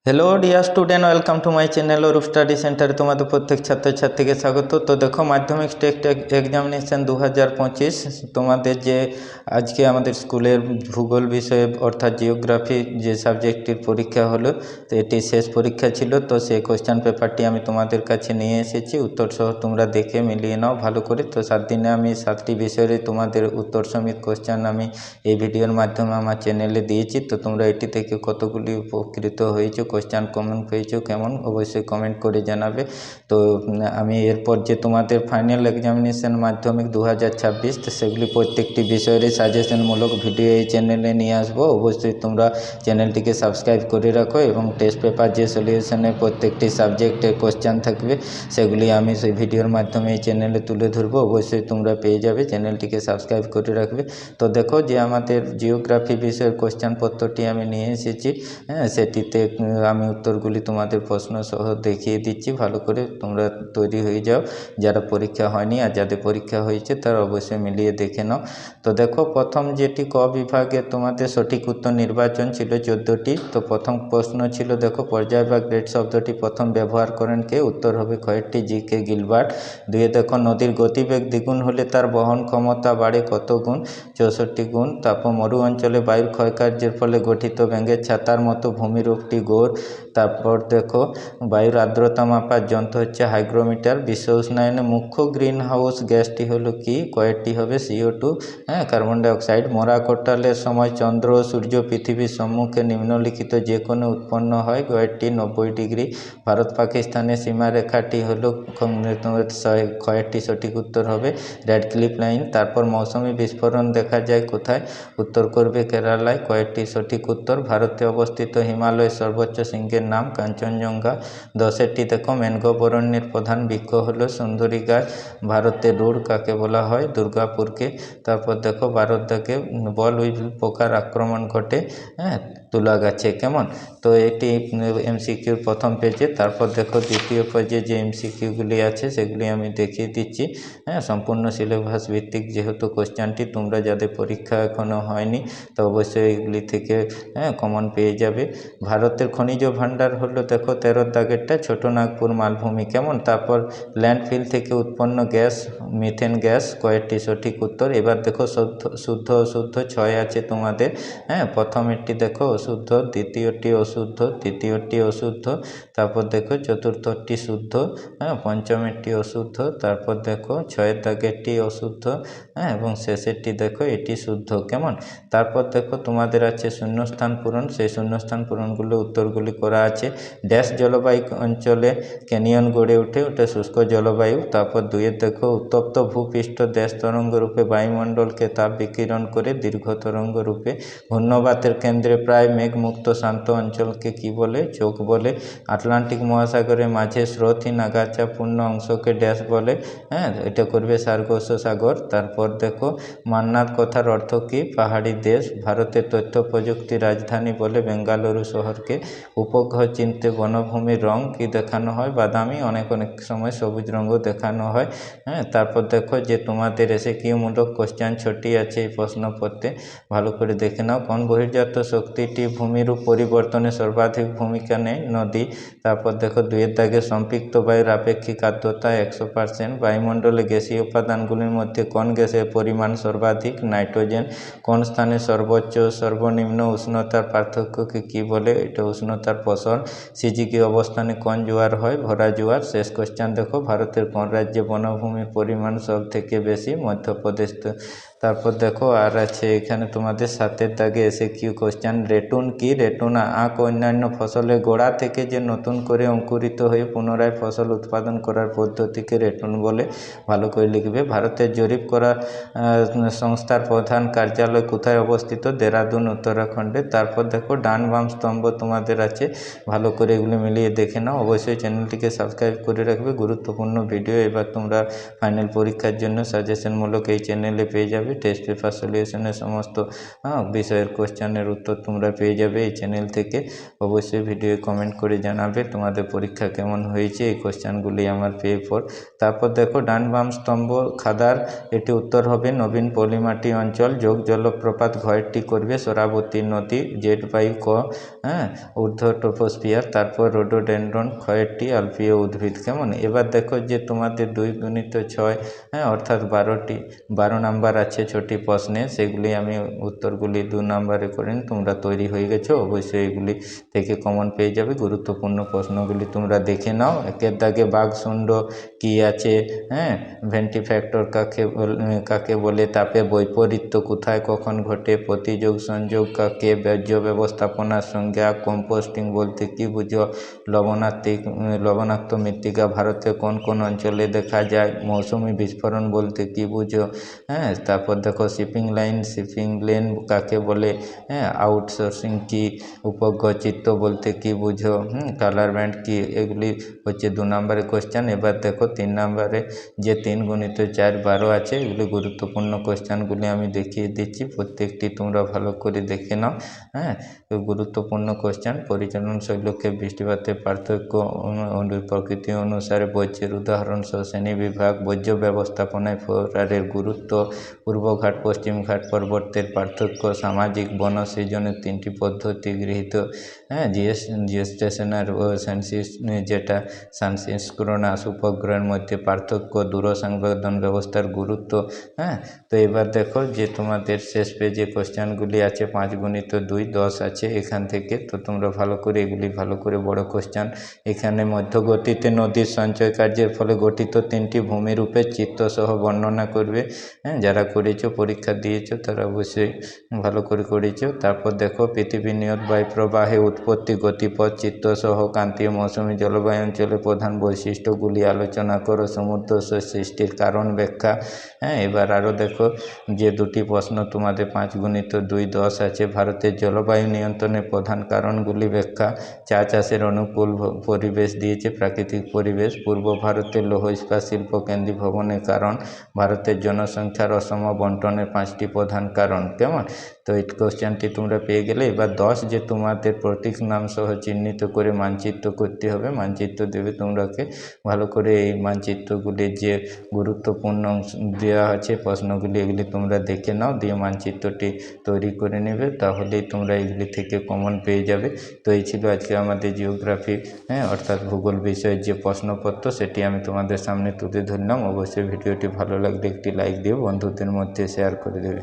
Hello dear student, welcome to my channel Arup study সেন্টারে তোমাদের প্রত্যেক ছাত্রছাত্রীকে স্বাগত। তো দেখো, মাধ্যমিক স্টেট এক্সামিনেশান 2025 তোমাদের যে আজকে আমাদের স্কুলের ভূগোল বিষয়ে অর্থাৎ জিওগ্রাফি যে সাবজেক্টটির পরীক্ষা হলো, তো এটি শেষ পরীক্ষা ছিল। তো সেই কোশ্চেন পেপারটি আমি তোমাদের কাছে নিয়ে এসেছি, উত্তর সহ তোমরা দেখে মিলিয়ে নাও ভালো করে। তো 7 দিনে আমি 7টি বিষয়ের তোমাদের উত্তর সমেত কোশ্চেন আমি এই ভিডিওর মাধ্যমে আমার চ্যানেলে দিয়েছি। তো তোমরা এটি থেকে কতগুলি উপকৃত হয়েছো, কোশ্চেন কমেন্ট পেয়েছো কেমন, অবশ্যই কমেন্ট করে জানাবে। তো আমি এরপর যে তোমাদের ফাইনাল এক্সামিনেশান মাধ্যমিক 2026, তো সেগুলি প্রত্যেকটি বিষয়েরই সাজেশনমূলক ভিডিও এই চ্যানেলে নিয়ে আসবো। অবশ্যই তোমরা চ্যানেলটিকে সাবস্ক্রাইব করে রাখো এবং টেস্ট পেপার যে সলিউশনের প্রত্যেকটি সাবজেক্টের কোশ্চেন থাকবে সেগুলি আমি সেই ভিডিওর মাধ্যমে এই চ্যানেলে তুলে ধরবো। অবশ্যই তোমরা পেয়ে যাবে, চ্যানেলটিকে সাবস্ক্রাইব করে রাখবে। তো দেখো, যে আমাদের জিওগ্রাফি বিষয়ের কোশ্চেন পত্রটি আমি নিয়ে এসেছি, সেটিতে আমি উত্তরগুলি তোমাদের প্রশ্ন সহ দেখিয়ে দিচ্ছি, ভালো করে তোমরা তৈরি হয়ে যাও। যারা পরীক্ষা হয়নি আর যাদের পরীক্ষা হয়েছে তারা অবশ্যই মিলিয়ে দেখে নাও। তো দেখো, প্রথম যেটি ক বিভাগে তোমাদের সঠিক উত্তর নির্বাচন ছিল 14টি। তো প্রথম প্রশ্ন ছিল, দেখো, পর্যায় বা গ্রেড শব্দটি প্রথম ব্যবহার করেন কে? উত্তর হবে কয়েকটি, জি.কে. গিলবার্ট। দুয়ে দেখো, নদীর গতিবেগ দ্বিগুণ হলে তার বহন ক্ষমতা বাড়ে কত গুণ? 64 গুণ। তারপর মরু অঞ্চলে বায়ুর ক্ষয়কার্যের ফলে গঠিত ব্যাঙের ছাতার মতো ভূমিরূপটি গৌর। তারপর দেখো, বায়ুর আর্দ্রতা মাপার যন্ত্র হচ্ছে হাইগ্রোমিটার। বিশ্ব উষ্ণায়নে মুখ্য গ্রিন হাউস গ্যাসটি হলো কি? কয়েকটি হবে, CO2, কার্বন ডাইঅক্সাইড। মরা কোটালের সময় চন্দ্র ও সূর্য পৃথিবীর সম্মুখে নিম্নলিখিত যে কোনো উৎপন্ন হয়, কয়েকটি 90 ডিগ্রি। ভারত পাকিস্তানের সীমারেখাটি হলো কয়েকটি, সঠিক উত্তর হবে র্যাডক্লিফ লাইন। তারপর মৌসুমি বিস্ফোরণ দেখা যায় কোথায়? উত্তর করবে কেরালায়, কয়েকটি সঠিক উত্তর। ভারতে অবস্থিত হিমালয়ের সর্বোচ্চ শৃঙ্গের নাম কাঞ্চনজঙ্ঘা। 10টি দেখো, ম্যানগ্রোভ অরণ্যের প্রধান বৃক্ষ হলো সুন্দরী গাছ। ভারতে রুড় কাকে বলা হয়? দুর্গাপুরকে। তারপর দেখো, ভারত থেকে বল উইল পোকার আক্রমণ ঘটে তুলা গাছে, কেমন? তো এটি MCQর প্রথম পেজে। তারপর দেখো, দ্বিতীয় পেজে যে MCQগুলি আছে সেগুলি আমি দেখিয়ে দিচ্ছি, সম্পূর্ণ সিলেবাস ভিত্তিক যেহেতু কোশ্চেনটি, তোমরা যাদের পরীক্ষা এখনও হয়নি তো অবশ্যই এগুলি থেকে কমন পেয়ে যাবে। ভারতের খনিজ ভাণ্ডার হলো, দেখো, 13 দাগেরটা ছোটনাগপুর মালভূমি, কেমন? তারপর ল্যান্ডফিল থেকে উৎপন্ন গ্যাস মিথেন গ্যাস, কয়েকটি সঠিক উত্তর। এবার দেখো, শুদ্ধ অশুদ্ধ 6 আছে তোমাদের। প্রথমেরটি দেখো অশুদ্ধ, দ্বিতীয়টি অশুদ্ধ, তৃতীয়টি অশুদ্ধ, তারপর দেখো চতুর্থটি শুদ্ধ, পঞ্চমেরটি অশুদ্ধ, তারপর দেখো 6 দাগেরটি অশুদ্ধ, এবং শেষেরটি দেখো এটি শুদ্ধ, কেমন? তারপর দেখো, তোমাদের আছে শূন্যস্থান পূরণ। সেই শূন্যস্থান পূরণগুলো উত্তরগুলি করা আছে। ড্যাশ জলবায়ু অঞ্চলে ক্যানিয়ন গড়ে ওঠে, ওটা শুষ্ক জলবায়ু। তারপর 2 দেখো, উত্তপ্ত ভূপৃষ্ঠ ড্যাশ তরঙ্গ রূপে বায়ুমণ্ডলকে তাপ বিকিরণ করে দীর্ঘ তরঙ্গ রূপে। ঘূর্ণবাতের কেন্দ্রে প্রায় মেঘমুক্ত শান্ত অঞ্চলকে কি বলে? চোখ বলে। আটলান্টিক মহাসাগরের মাঝে স্রোতহীন আগাছাপূর্ণ অংশকে ড্যাশ বলে? এটা করবে সার্গস সাগর। তারপর দেখো, মান্নাত কথার অর্থ কি? পাহাড়ি দেশ। ভারতের তথ্য প্রযুক্তি রাজধানী বলে বেঙ্গালুরু শহরকে। উপগ্রহ চিনতে বনভূমির রং কি দেখানো হয়? বাদামি, অনেক সময় সবুজ রঙও দেখানো হয়। তারপর দেখো, যে তোমাদের MCQ-মূলক কোশ্চেন 6টি আছে এই প্রশ্নপত্রে, ভালো করে দেখে নাও। কোন বহির্জাত শক্তিটি ভূমিরূপ পরিবর্তনে সর্বাধিক ভূমিকা নেয়? নদী। তারপর দেখো, 2 দাগে, সম্পৃক্ত বায়ুর আপেক্ষিক আর্দ্রতা 100%। বায়ুমণ্ডলে গ্যাসীয় উপাদানগুলির মধ্যে কোন গ্যাসের পরিমাণ সর্বাধিক? নাইট্রোজেন। কোন স্থানে সর্বোচ্চ ও সর্বনিম্ন উষ্ণতার পার্থক্যকে কি বলে? এটা উষ্ণতার প্রসারণ। সিজিকি অবস্থানে কোন জোয়ার হয়? ভরা জোয়ার। শেষ কোশ্চেন দেখো, ভারতের কোন রাজ্যে বনভূমির পরিমাণ সব থেকে বেশি? মধ্যপ্রদেশ। তারপর দেখো, আর আছে এখানে তোমাদের 7 দাগে MCQ কোশ্চেন, রেটুন কি? রেটুন আখ ও অন্যান্য ফসলের গোড়া থেকে যে নতুন করে অঙ্কুরিত হয়ে পুনরায় ফসল উৎপাদন করার পদ্ধতিকে রেটুন বলে, ভালো করে লিখবে। ভারতের জরিপ করা সংস্থার প্রধান কার্যালয় কোথায় অবস্থিত? দেরাদুন, উত্তরাখণ্ডে। তারপর দেখো, ডান বাম স্তম্ভ তোমাদের আছে, ভালো করে এগুলো মিলিয়ে দেখে নাও। অবশ্যই চ্যানেলটিকে সাবস্ক্রাইব করে রাখবে, গুরুত্বপূর্ণ ভিডিও এবার তোমরা ফাইনাল পরীক্ষার জন্য সাজেশনমূলক এই চ্যানেলে পেয়ে যাবে। যাবে। টেস্ট পেপার সলিউশনের সমস্ত বিষয়ের কোশ্চেনের উত্তর তোমরা পেয়ে যাবে এই চ্যানেল থেকে। অবশ্যই ভিডিও কমেন্ট করে জানাবে তোমাদের পরীক্ষা কেমন হয়েছে। এই কোশ্চেনগুলি আমার পেয়ে তারপর দেখো ডান বাম স্তম্ভ খাদার, এটি উত্তর হবে নবীন পলিমাটি অঞ্চল। যোগ জলপ্রপাত ঘরটি করবে সরাবতী নদী। জেড বাই ক ঊর্ধ্ব ট্রপোস্ফিয়ার। তারপর রোডোডেনড্রন ক্ষয়টি আলপীয় উদ্ভিদ। কেমন? এবার দেখো যে তোমাদের 2×6 অর্থাৎ 12 নাম্বার আছে 6টি প্রশ্নে, সেগুলি আমি উত্তরগুলি 2 নাম্বারে করেন। তোমরা তৈরি হয়ে গেছো, অবশ্যই এগুলি থেকে কমন পেয়ে যাবে। গুরুত্বপূর্ণ প্রশ্নগুলি তোমরা দেখে নাও। একের দাগে বাঘশুণ্ড কি আছে, ভেন্টিফ্যাক্টর কাকে বলে, তাপে বৈপরীত্য কোথায় কখন ঘটে, প্রতিযোগ সংযোগ কাকে, বর্জ্য ব্যবস্থাপনার সংজ্ঞা, কম্পোস্টিং বলতে কি বুঝো, লবণাক্ত মৃত্তিকা ভারতে কোন কোন অঞ্চলে দেখা যায়, মৌসুমি বিস্ফোরণ বলতে কি বুঝো। তারপর দেখো শিপিং লেন কাকে বলে, আউটসোর্সিং কি, উপগ্রহ চিত্র বলতে কি বুঝো, কালার ব্যান্ড কি। এগুলি হচ্ছে 2 নম্বরের কোশ্চেন। এবার দেখো 3 নম্বরে যে 3×4 12 আছে, এগুলি গুরুত্বপূর্ণ কোশ্চেনগুলি আমি দেখিয়ে দিচ্ছি, প্রত্যেকটি তোমরা ভালো করে দেখে নাও। গুরুত্বপূর্ণ কোশ্চেন। পরিচালন শৈলকে বৃষ্টিপাতের পার্থক্য, প্রকৃতি অনুসারে বর্জ্যের উদাহরণ সহ শ্রেণী বিভাগ, বর্জ্য ব্যবস্থাপনায় ফোরারের গুরুত্ব, পূর্বঘাট পশ্চিমঘাট পর্বতের পার্থক্য, সামাজিক বন সৃজনের 3টি পদ্ধতি গৃহীত, জিওস্টেশনার ও যেটা সানসিক্রোনাস উপগ্রহের মধ্যে পার্থক্য, দূরসংবেদন ব্যবস্থার গুরুত্ব। তো এবার দেখো যে তোমাদের শেষ পেজে কোশ্চেনগুলি আছে 5×2 10 আছে এখান থেকে। তো তোমরা ভালো করে এগুলি ভালো করে বড় কোশ্চেন। এখানে মধ্যগতিতে নদীর সঞ্চয় কার্যের ফলে গঠিত 3টি ভূমিরূপের চিত্রসহ বর্ণনা করবে। যারা করেছো, পরীক্ষা দিয়েছো, তারা অবশ্যই ভালো করে করেছো। তারপর দেখো পৃথিবীর নিয়ত বায়ু প্রবাহে উৎপত্তি, গতিপথ চিত্রসহ ক্রান্তীয় মৌসুমী জলবায়ু অঞ্চলের প্রধান বৈশিষ্ট্যগুলি আলোচনা করো। সমুদ্র সৃষ্টির কারণ ব্যাখ্যা। এবার আরও দেখো যে 2টি প্রশ্ন তোমাদের 5×2 10 আছে। ভারতের জলবায়ু নিয়ন্ত্রণের প্রধান কারণগুলি ব্যাখ্যা। চা চাষের অনুকূল পরিবেশ দিয়েছে, প্রাকৃতিক পরিবেশ। পূর্ব ভারতের লৌহ ইস্পাত শিল্প কেন্দ্রীভবনের কারণ। ভারতের জনসংখ্যার অসম বন্টনের 5টি প্রধান কারণ। কেমন? তো এই কোশ্চেনটি তোমরা পেয়ে গেলে। এবার 10 যে তোমাদের প্রতীক নাম সহ চিহ্নিত করে মানচিত্র করতে হবে। মানচিত্র দেবে তোমরাকে ভালো করে। এই মানচিত্রগুলির যে গুরুত্বপূর্ণ দেওয়া আছে প্রশ্নগুলি, এগুলি তোমরা দেখে নাও, দিয়ে মানচিত্রটি তৈরি করে নেবে, তাহলেই তোমরা এগুলি থেকে কমন পেয়ে যাবে। তো এই ছিল আজকে আমাদের জিওগ্রাফি অর্থাৎ ভূগোল বিষয়ের যে প্রশ্নপত্র, সেটি আমি তোমাদের সামনে তুলে ধরলাম। অবশ্যই ভিডিওটি ভালো লাগলে একটি লাইক দিও, বন্ধুদের মধ্যে শেয়ার করে দেবে।